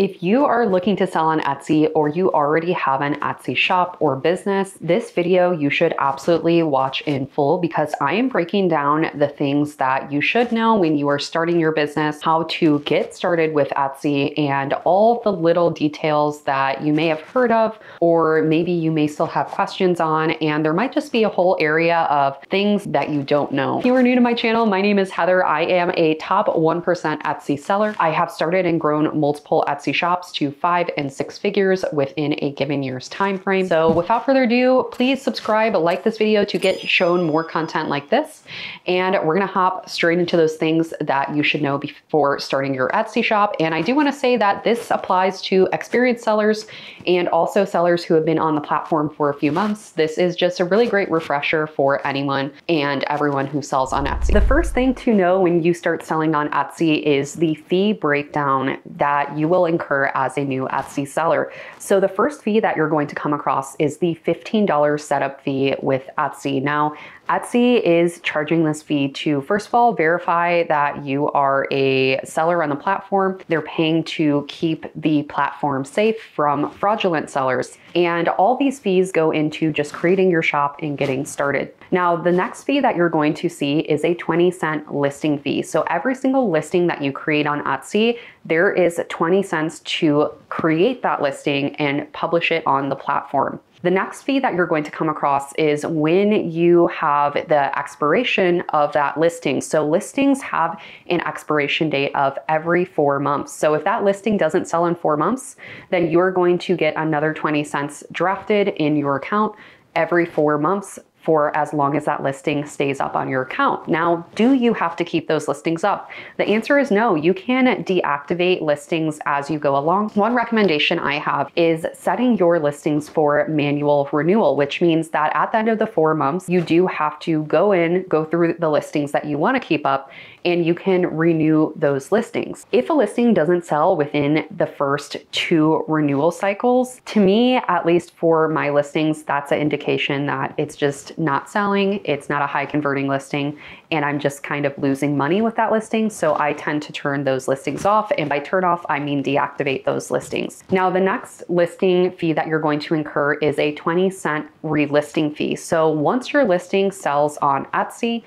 If you are looking to sell on Etsy or you already have an Etsy shop or business, this video you should absolutely watch in full because I am breaking down the things that you should know when you are starting your business, how to get started with Etsy, and all the little details that you may have heard of or maybe you may still have questions on, and there might just be a whole area of things that you don't know. If you are new to my channel, my name is Heather. I am a top 1% Etsy seller. I have started and grown multiple Etsy shops to 5 and 6 figures within a given year's time frame. So without further ado, please subscribe, like this video to get shown more content like this. And we're gonna hop straight into those things that you should know before starting your Etsy shop. And I do wanna say that this applies to experienced sellers and also sellers who have been on the platform for a few months. This is just a really great refresher for anyone and everyone who sells on Etsy. The first thing to know when you start selling on Etsy is the fee breakdown that you will incur as a new Etsy seller. So the first fee that you're going to come across is the $15 setup fee with Etsy. Now, Etsy is charging this fee to, first of all, verify that you are a seller on the platform. They're paying to keep the platform safe from fraudulent sellers. And all these fees go into just creating your shop and getting started. Now, the next fee that you're going to see is a 20-cent listing fee. So every single listing that you create on Etsy, there is 20 cents to create that listing and publish it on the platform. The next fee that you're going to come across is when you have the expiration of that listing. So listings have an expiration date of every 4 months. So if that listing doesn't sell in 4 months, then you're going to get another 20 cents drafted in your account every 4 months for as long as that listing stays up on your account. Now, do you have to keep those listings up? The answer is no. You can deactivate listings as you go along. One recommendation I have is setting your listings for manual renewal, which means that at the end of the 4 months, you do have to go through the listings that you want to keep up, and you can renew those listings. If a listing doesn't sell within the first 2 renewal cycles, to me, at least for my listings, that's an indication that it's just not selling, it's not a high converting listing, and I'm just kind of losing money with that listing. So I tend to turn those listings off, and by turn off, I mean deactivate those listings. Now, the next listing fee that you're going to incur is a 20-cent relisting fee. So once your listing sells on Etsy,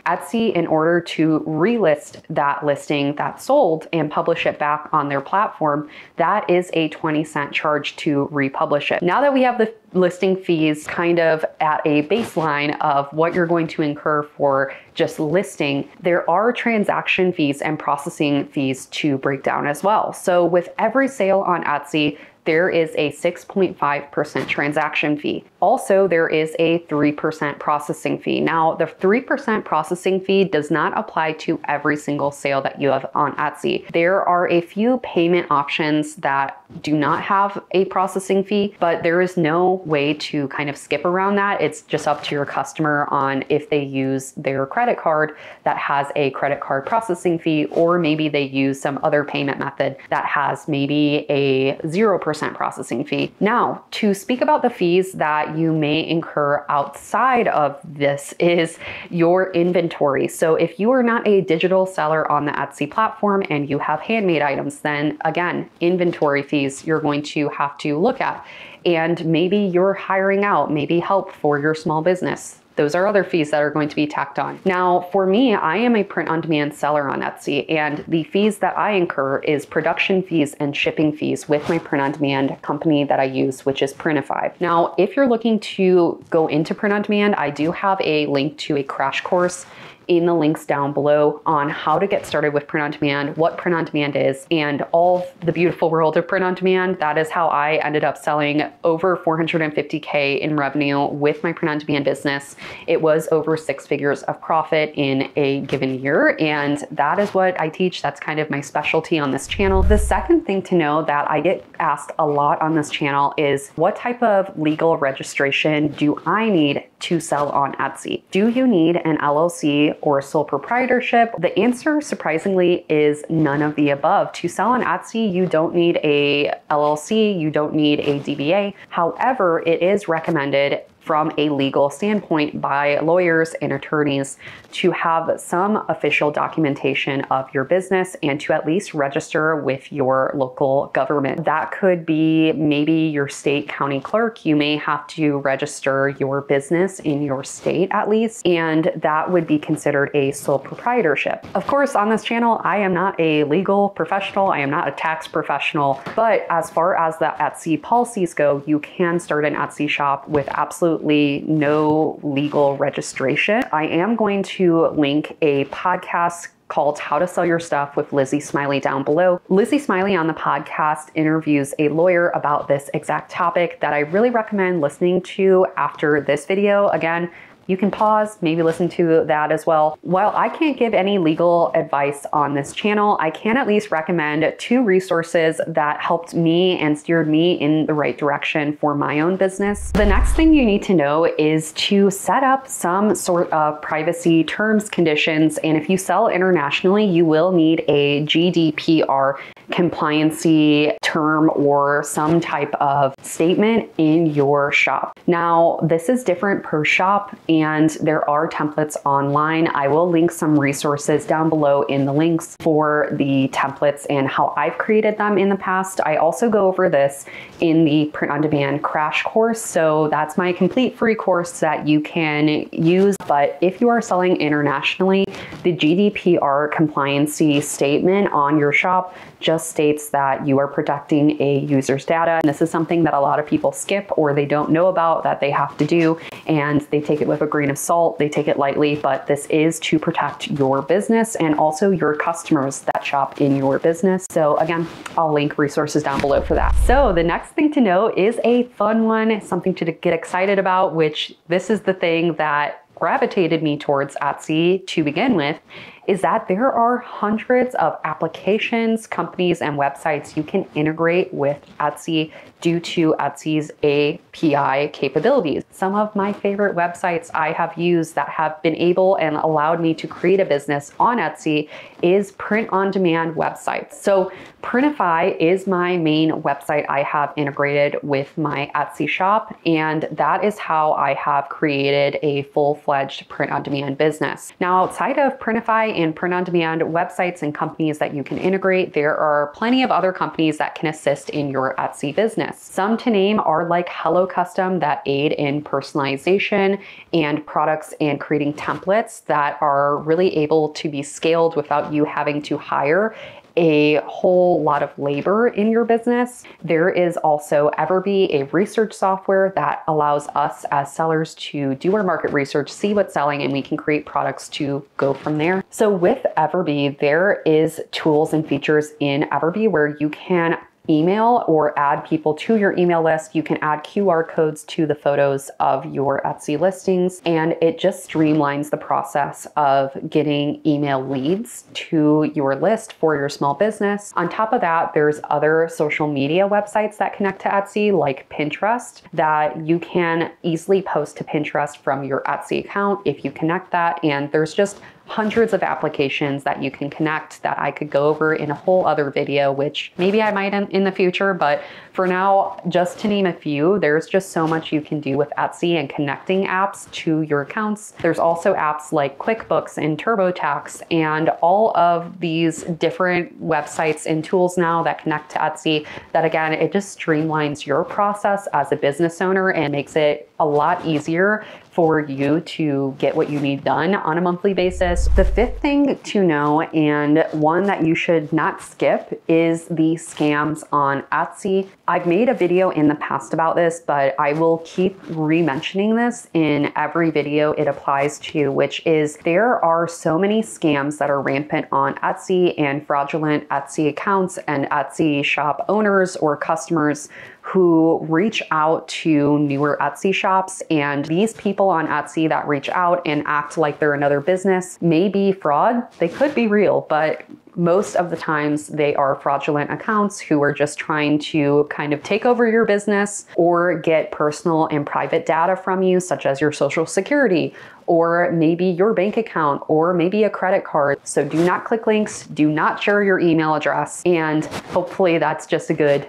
in order to relist that listing that sold and publish it back on their platform, that is a 20-cent charge to republish it. Now that we have the listing fees kind of at a baseline of what you're going to incur for just listing, there are transaction fees and processing fees to break down as well. So with every sale on Etsy, there is a 6.5% transaction fee. Also, there is a 3% processing fee. Now, the 3% processing fee does not apply to every single sale that you have on Etsy. There are a few payment options that do not have a processing fee, but there is no way to kind of skip around that. It's just up to your customer on if they use their credit card that has a credit card processing fee, or maybe they use some other payment method that has maybe a 0% processing fee. Now, to speak about the fees that you may incur outside of this is your inventory. So if you are not a digital seller on the Etsy platform and you have handmade items, then again, inventory fees you're going to have to look at. And maybe you're hiring out, maybe help for your small business. Those are other fees that are going to be tacked on. Now, for me, I am a print-on-demand seller on Etsy, and the fees that I incur is production fees and shipping fees with my print-on-demand company that I use, which is Printify. Now, if you're looking to go into print-on-demand, I do have a link to a crash course in the links down below on how to get started with print-on-demand, what print-on-demand is, and all the beautiful world of print-on-demand. That is how I ended up selling over $450K in revenue with my print-on-demand business. It was over 6 figures of profit in a given year, and that is what I teach. That's kind of my specialty on this channel. The second thing to know that I get asked a lot on this channel is, what type of legal registration do I need to sell on Etsy? Do you need an LLC or a sole proprietorship? The answer, surprisingly, is none of the above. To sell on Etsy, you don't need a LLC, you don't need a DBA. However, it is recommended from a legal standpoint by lawyers and attorneys to have some official documentation of your business and to at least register with your local government. That could be maybe your state county clerk. You may have to register your business in your state at least, and that would be considered a sole proprietorship. Of course, on this channel, I am not a legal professional. I am not a tax professional, but as far as the Etsy policies go, you can start an Etsy shop with absolutely no legal registration. I am going to link a podcast called How to Sell Your Stuff with Lizzie Smiley down below. Lizzie Smiley on the podcast interviews a lawyer about this exact topic that I really recommend listening to after this video. Again, you can pause, maybe listen to that as well. While I can't give any legal advice on this channel, I can at least recommend 2 resources that helped me and steered me in the right direction for my own business. The next thing you need to know is to set up some sort of privacy terms, conditions, and if you sell internationally, you will need a GDPR compliancy term or some type of statement in your shop. Now, this is different per shop and there are templates online. I will link some resources down below in the links for the templates and how I've created them in the past. I also go over this in the print on demand crash course. So that's my complete free course that you can use. But if you are selling internationally, the GDPR compliancy statement on your shop just states that you are protecting a user's data. And this is something that a lot of people skip or they don't know about that they have to do, and they take it with a grain of salt, they take it lightly, but this is to protect your business and also your customers that shop in your business. So again, I'll link resources down below for that. So the next thing to know is a fun one, something to get excited about, which this is the thing that gravitated me towards Etsy to begin with, is that there are hundreds of applications, companies, and websites you can integrate with Etsy due to Etsy's API capabilities. Some of my favorite websites I have used that have been able and allowed me to create a business on Etsy is print-on-demand websites. So Printify is my main website I have integrated with my Etsy shop, and that is how I have created a full-fledged print-on-demand business. Now, outside of Printify and print-on-demand websites and companies that you can integrate, there are plenty of other companies that can assist in your Etsy business. Some to name are like Hello Custom that aid in personalization and products and creating templates that are really able to be scaled without you having to hire a whole lot of labor in your business. There is also Everbee, a research software that allows us as sellers to do our market research, see what's selling, and we can create products to go from there. So with Everbee, there is tools and features in Everbee where you can email or add people to your email list. You can add QR codes to the photos of your Etsy listings, and it just streamlines the process of getting email leads to your list for your small business. On top of that, there's other social media websites that connect to Etsy, like Pinterest, that you can easily post to Pinterest from your Etsy account if you connect that. And there's just hundreds of applications that you can connect that I could go over in a whole other video, which maybe I might in the future, but for now, just to name a few, there's just so much you can do with Etsy and connecting apps to your accounts. There's also apps like QuickBooks and TurboTax and all of these different websites and tools now that connect to Etsy that, again, it just streamlines your process as a business owner and makes it a lot easier for you to get what you need done on a monthly basis. The fifth thing to know, and one that you should not skip, is the scams on Etsy. I've made a video in the past about this, but I will keep re-mentioning this in every video it applies to, which is there are so many scams that are rampant on Etsy and fraudulent Etsy accounts and Etsy shop owners or customers who reach out to newer Etsy shops, and these people on Etsy that reach out and act like they're another business may be fraud. They could be real, but most of the times they are fraudulent accounts who are just trying to kind of take over your business or get personal and private data from you, such as your social security, or maybe your bank account, or maybe a credit card. So do not click links, do not share your email address, and hopefully that's just a good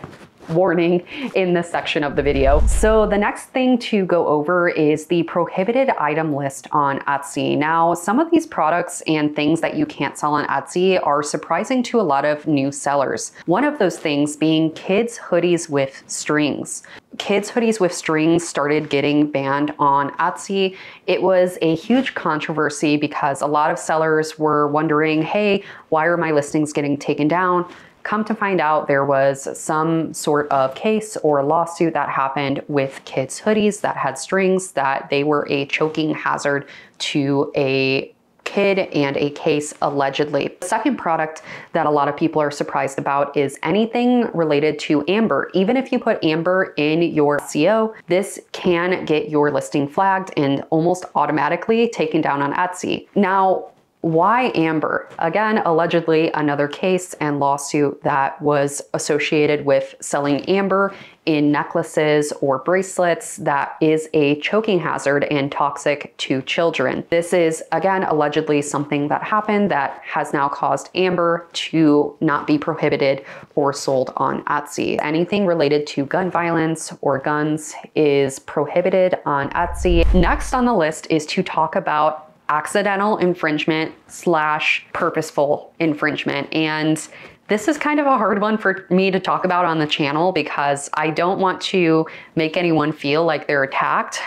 warning in this section of the video. So the next thing to go over is the prohibited item list on Etsy. Now, some of these products and things that you can't sell on Etsy are surprising to a lot of new sellers. One of those things being kids hoodies with strings. Kids hoodies with strings started getting banned on Etsy. It was a huge controversy because a lot of sellers were wondering, hey, why are my listings getting taken down? Come to find out, there was some sort of case or lawsuit that happened with kids' hoodies that had strings, that they were a choking hazard to a kid and a case allegedly. The second product that a lot of people are surprised about is anything related to amber. Even if you put amber in your SEO, this can get your listing flagged and almost automatically taken down on Etsy. Now, why amber? Again, allegedly another case and lawsuit that was associated with selling amber in necklaces or bracelets that is a choking hazard and toxic to children. This is, again, allegedly something that happened that has now caused amber to not be prohibited or sold on Etsy. Anything related to gun violence or guns is prohibited on Etsy. Next on the list is to talk about accidental infringement / purposeful infringement. And this is kind of a hard one for me to talk about on the channel because I don't want to make anyone feel like they're attacked,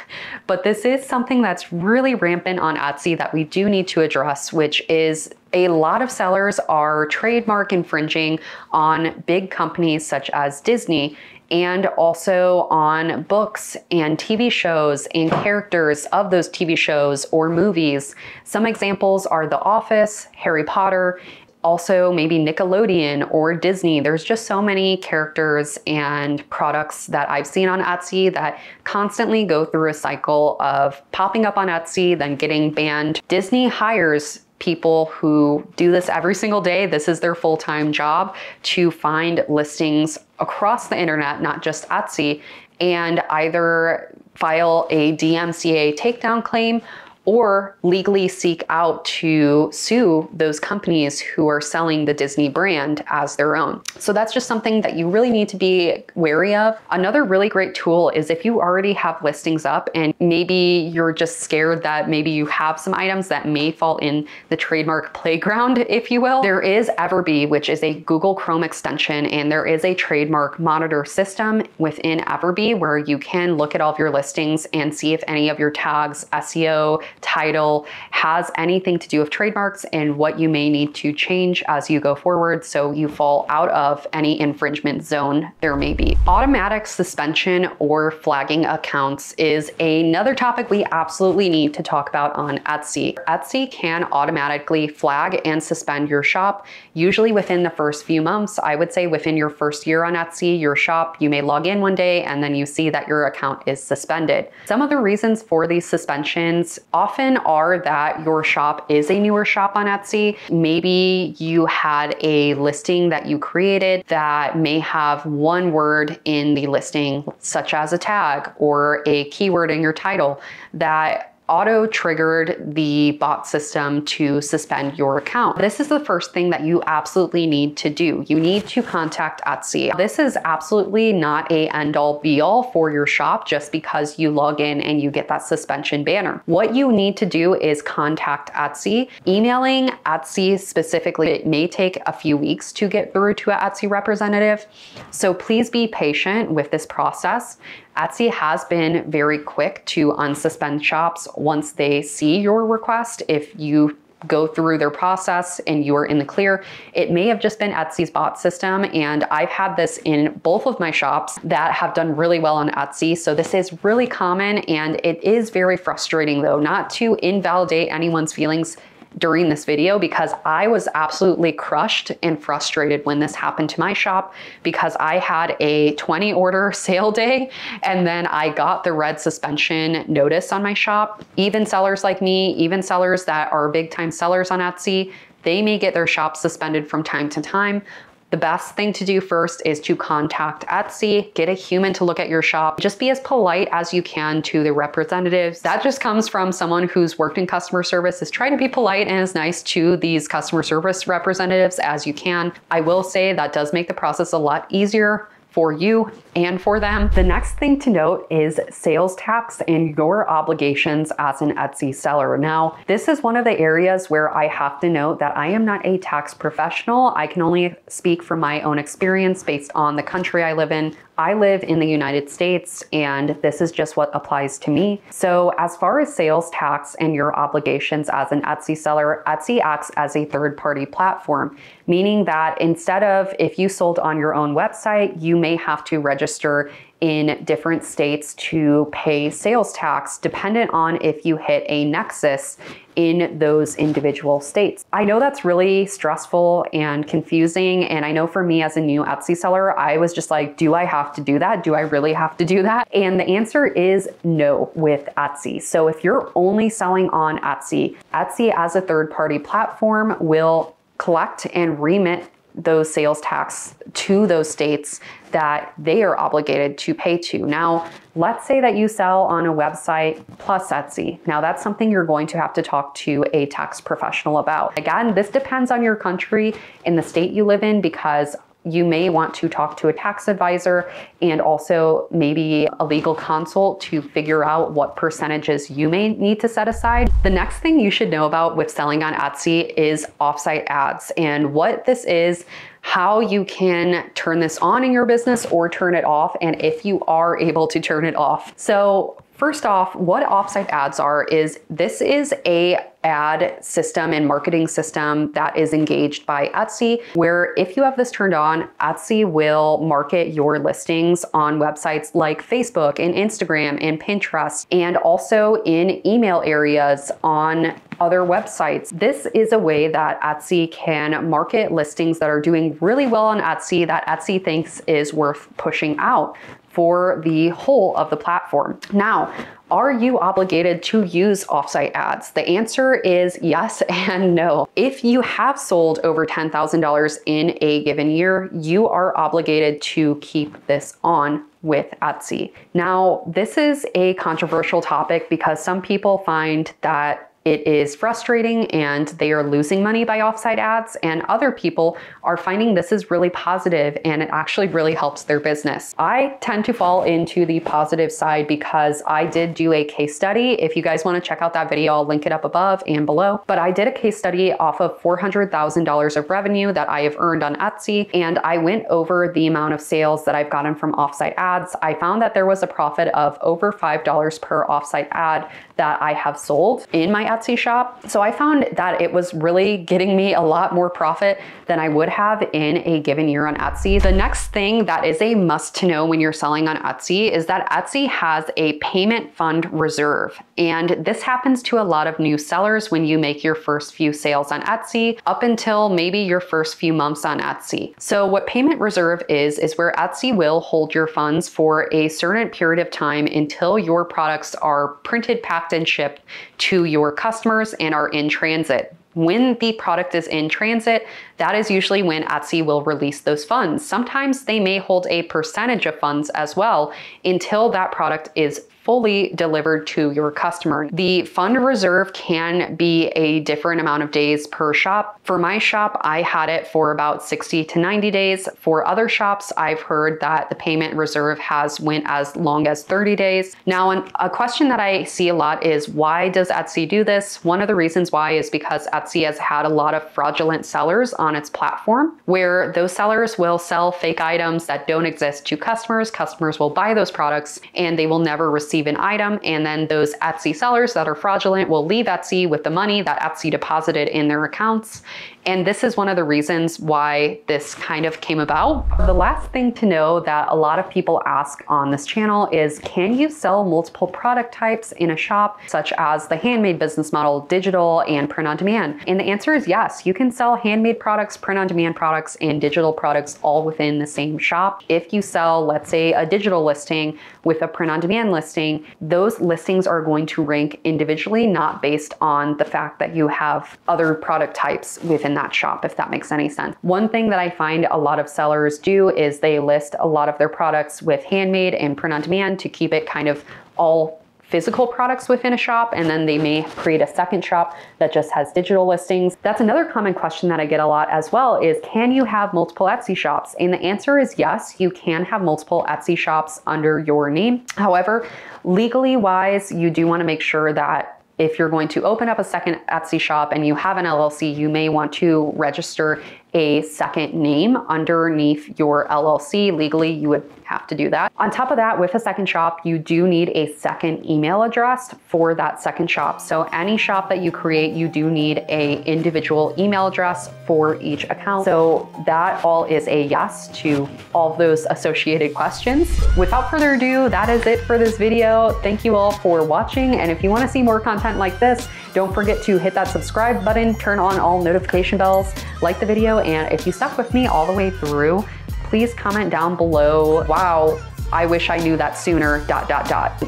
but this is something that's really rampant on Etsy that we do need to address, which is a lot of sellers are trademark infringing on big companies such as Disney, and also on books and TV shows and characters of those TV shows or movies. Some examples are The Office, Harry Potter, also maybe Nickelodeon or Disney. There's just so many characters and products that I've seen on Etsy that constantly go through a cycle of popping up on Etsy, then getting banned. Disney hires people who do this every single day. This is their full-time job, to find listings across the internet, not just Etsy, and either file a DMCA takedown claim or legally seek out to sue those companies who are selling the Disney brand as their own. So that's just something that you really need to be wary of. Another really great tool is if you already have listings up and maybe you're just scared that maybe you have some items that may fall in the trademark playground, if you will. There is Everbee, which is a Google Chrome extension, and there is a trademark monitor system within Everbee where you can look at all of your listings and see if any of your tags, SEO, title has anything to do with trademarks and what you may need to change as you go forward so you fall out of any infringement zone there may be. Automatic suspension or flagging accounts is another topic we absolutely need to talk about on Etsy. Etsy can automatically flag and suspend your shop, usually within the first few months. I would say within your first year on Etsy, your shop, you may log in one day and then you see that your account is suspended. Some of the reasons for these suspensions often are that your shop is a newer shop on Etsy. Maybe you had a listing that you created that may have one word in the listing, such as a tag or a keyword in your title, that auto-triggered the bot system to suspend your account. This is the first thing that you absolutely need to do. You need to contact Etsy. This is absolutely not a end-all be-all for your shop just because you log in and you get that suspension banner. What you need to do is contact Etsy. Emailing Etsy specifically, it may take a few weeks to get through to an Etsy representative, so please be patient with this process. Etsy has been very quick to unsuspend shops once they see your request. If you go through their process and you are in the clear, it may have just been Etsy's bot system. And I've had this in both of my shops that have done really well on Etsy. So this is really common, and it is very frustrating though, not to invalidate anyone's feelings during this video, because I was absolutely crushed and frustrated when this happened to my shop, because I had a 20 order sale day and then I got the red suspension notice on my shop. Even sellers like me, even sellers that are big time sellers on Etsy, they may get their shop suspended from time to time. The best thing to do first is to contact Etsy, get a human to look at your shop. Just be as polite as you can to the representatives. That just comes from someone who's worked in customer service, is try to be polite and as nice to these customer service representatives as you can. I will say that does make the process a lot easier for you and for them. The next thing to note is sales tax and your obligations as an Etsy seller. Now, this is one of the areas where I have to note that I am not a tax professional. I can only speak from my own experience based on the country I live in. I live in the United States, and this is just what applies to me. So as far as sales tax and your obligations as an Etsy seller, Etsy acts as a third-party platform, meaning that instead of if you sold on your own website, you may have to register in different states to pay sales tax dependent on if you hit a nexus in those individual states. I know that's really stressful and confusing. And I know for me as a new Etsy seller, I was just like, do I have to do that? Do I really have to do that? And the answer is no with Etsy. So if you're only selling on Etsy, Etsy as a third-party platform will collect and remit those sales tax to those states that they are obligated to pay to. Now, let's say that you sell on a website plus Etsy. Now, that's something you're going to have to talk to a tax professional about. Again, this depends on your country and the state you live in, because you may want to talk to a tax advisor and also maybe a legal consult to figure out what percentages you may need to set aside. The next thing you should know about with selling on Etsy is offsite ads, and what this is, how you can turn this on in your business or turn it off, and if you are able to turn it off. So first off, what offsite ads are is this is a ad system and marketing system that is engaged by Etsy, where if you have this turned on, Etsy will market your listings on websites like Facebook and Instagram and Pinterest, and also in email areas on other websites. This is a way that Etsy can market listings that are doing really well on Etsy that Etsy thinks is worth pushing out for the whole of the platform. Now, are you obligated to use offsite ads? The answer is yes and no. If you have sold over $10,000 in a given year, you are obligated to keep this on with Etsy. Now, this is a controversial topic because some people find that it is frustrating and they are losing money by offsite ads, and other people are finding this is really positive and it actually really helps their business. I tend to fall into the positive side because I did do a case study. If you guys want to check out that video, I'll link it up above and below. But I did a case study off of $400,000 of revenue that I have earned on Etsy, and I went over the amount of sales that I've gotten from offsite ads. I found that there was a profit of over $5 per offsite ad that I have sold in my Etsy shop. So I found that it was really getting me a lot more profit than I would have in a given year on Etsy. The next thing that is a must to know when you're selling on Etsy is that Etsy has a payment fund reserve. And this happens to a lot of new sellers when you make your first few sales on Etsy up until maybe your first few months on Etsy. So what payment reserve is where Etsy will hold your funds for a certain period of time until your products are printed, packed, and shipped to your customers and are in transit. When the product is in transit, that is usually when Etsy will release those funds. Sometimes they may hold a percentage of funds as well until that product is fully delivered to your customer. The fund reserve can be a different amount of days per shop. For my shop, I had it for about 60 to 90 days. For other shops, I've heard that the payment reserve has went as long as 30 days. Now, a question that I see a lot is, why does Etsy do this? One of the reasons why is because Etsy has had a lot of fraudulent sellers on its platform, where those sellers will sell fake items that don't exist to customers. Customers will buy those products and they will never receive an item, and then those Etsy sellers that are fraudulent will leave Etsy with the money that Etsy deposited in their accounts. And this is one of the reasons why this kind of came about. The last thing to know that a lot of people ask on this channel is, can you sell multiple product types in a shop, such as the handmade business model, digital, and print on demand? And the answer is yes. You can sell handmade products, print on demand products, and digital products all within the same shop. If you sell, let's say, a digital listing with a print on demand listing, those listings are going to rank individually, not based on the fact that you have other product types within that shop, if that makes any sense. One thing that I find a lot of sellers do is they list a lot of their products with handmade and print on demand to keep it kind of all physical products within a shop, and then they may create a second shop that just has digital listings. That's another common question that I get a lot as well is, can you have multiple Etsy shops? And the answer is yes, you can have multiple Etsy shops under your name. However, legally wise, you do want to make sure that if you're going to open up a second Etsy shop and you have an LLC, you may want to register a second name underneath your LLC. Legally, you would have to do that. On top of that, with a second shop, you do need a second email address for that second shop. So any shop that you create, you do need a individual email address for each account. So that all is a yes to all those associated questions. Without further ado, that is it for this video. Thank you all for watching. And if you want to see more content like this, don't forget to hit that subscribe button, turn on all notification bells, like the video, and if you stuck with me all the way through, please comment down below, wow, I wish I knew that sooner, ...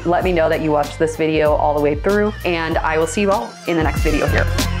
Let me know that you watched this video all the way through, and I will see you all in the next video here.